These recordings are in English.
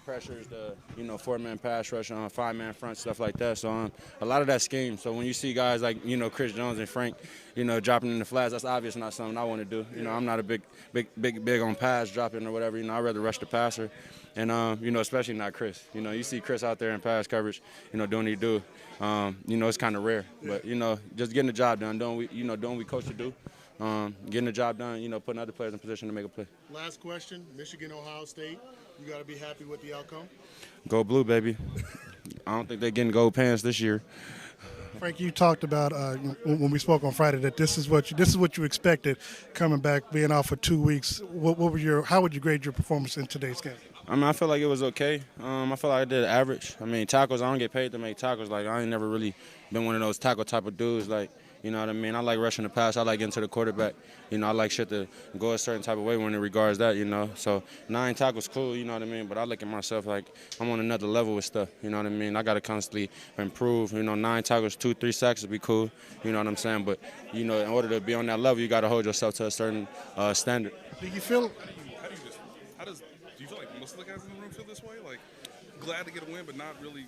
pressures, the four-man pass rush on five-man front, stuff like that. So a lot of that scheme. So when you see guys like Chris Jones and Frank, dropping in the flats, that's obviously not something I want to do. I'm not a big on pass dropping or whatever. I'd rather rush the passer, and especially not Chris. You see Chris out there in pass coverage, doing what he do. It's kind of rare, but just getting the job done, doing what we coach to do. Getting the job done, putting other players in position to make a play. Last question, Michigan, Ohio State. You got to be happy with the outcome? Go blue, baby. I don't think they're getting gold pants this year. Frank, you talked about when we spoke on Friday that this is what you expected coming back, being out for 2 weeks. How would you grade your performance in today's game? I feel like it was okay. I feel like I did average. Tackles, I don't get paid to make tackles. Like, I ain't never really been one of those tackle type of dudes. Like, you know what I mean? I like rushing the pass. I like getting to the quarterback. I like shit to go a certain type of way when it regards that, So 9 tackles, cool, you know what I mean? But I look at myself like I'm on another level with stuff, you know what I mean? I got to constantly improve. 9 tackles, 2-3 sacks would be cool, you know what I'm saying? But, in order to be on that level, you got to hold yourself to a certain standard. Do you feel do you feel like most of the guys in the room feel this way? Like, glad to get a win, but not really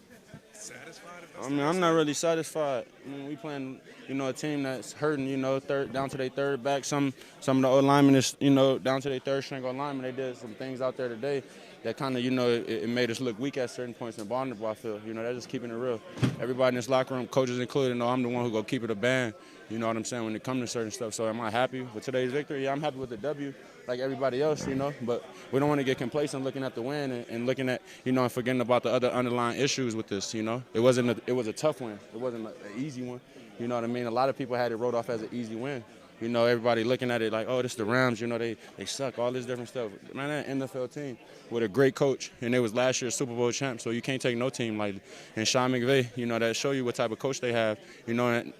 satisfied? I'm not really satisfied. We playing, a team that's hurting, down to their third back. Some of the old linemen is, down to their third string old linemen. They did some things out there today that kind of, it made us look weak at certain points in the bottom of the field. They're just keeping it real. Everybody in this locker room, coaches included, know I'm the one who go keep it a band. You know what I'm saying, when it comes to certain stuff. So am I happy with today's victory? Yeah, I'm happy with the W like everybody else, But we don't want to get complacent looking at the win and looking at, and forgetting about the other underlying issues with this, It was a tough win. It wasn't an easy one. You know what I mean? A lot of people had it wrote off as an easy win. Everybody looking at it like, oh, this the Rams, they suck, all this different stuff. Man, that NFL team with a great coach, and they was last year's Super Bowl champ, so you can't take no team lightly. And Sean McVay, that show you what type of coach they have. And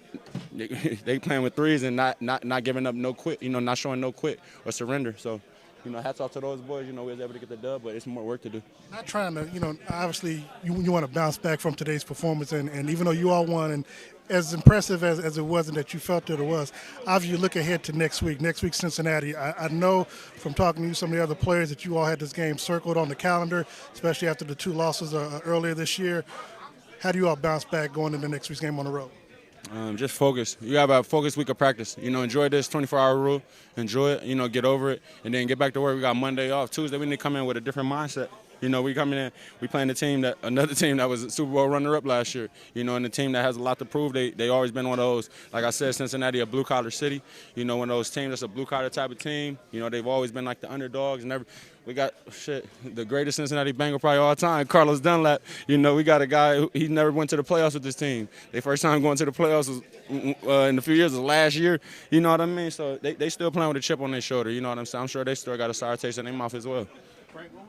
they playing with threes and not giving up no quit, not showing no quit or surrender. So, hats off to those boys. We was able to get the dub, but it's more work to do. Not trying to, obviously you want to bounce back from today's performance, and even though you all won, and as impressive as it was and that you felt that it was, obviously you look ahead to next week Cincinnati. I know from talking to you, some of the other players, that you all had this game circled on the calendar, especially after the 2 losses earlier this year. How do you all bounce back going into next week's game on the road? Just focus. You have a focused week of practice. Enjoy this 24-hour rule. Enjoy it. Get over it, and then get back to work. We got Monday off. Tuesday we need to come in with a different mindset. We coming in, we playing another team that was a Super Bowl runner-up last year. And the team that has a lot to prove. They always been one of those, like I said, Cincinnati, a blue-collar city. One of those teams that's a blue-collar type of team. They've always been like the underdogs. We got, the greatest Cincinnati Bengal probably all time, Carlos Dunlap. We got a guy he never went to the playoffs with this team. Their first time going to the playoffs was, in a few years was last year. You know what I mean? So they still playing with a chip on their shoulder. You know what I'm saying? I'm sure they still got a sour taste in their mouth as well. Frank, what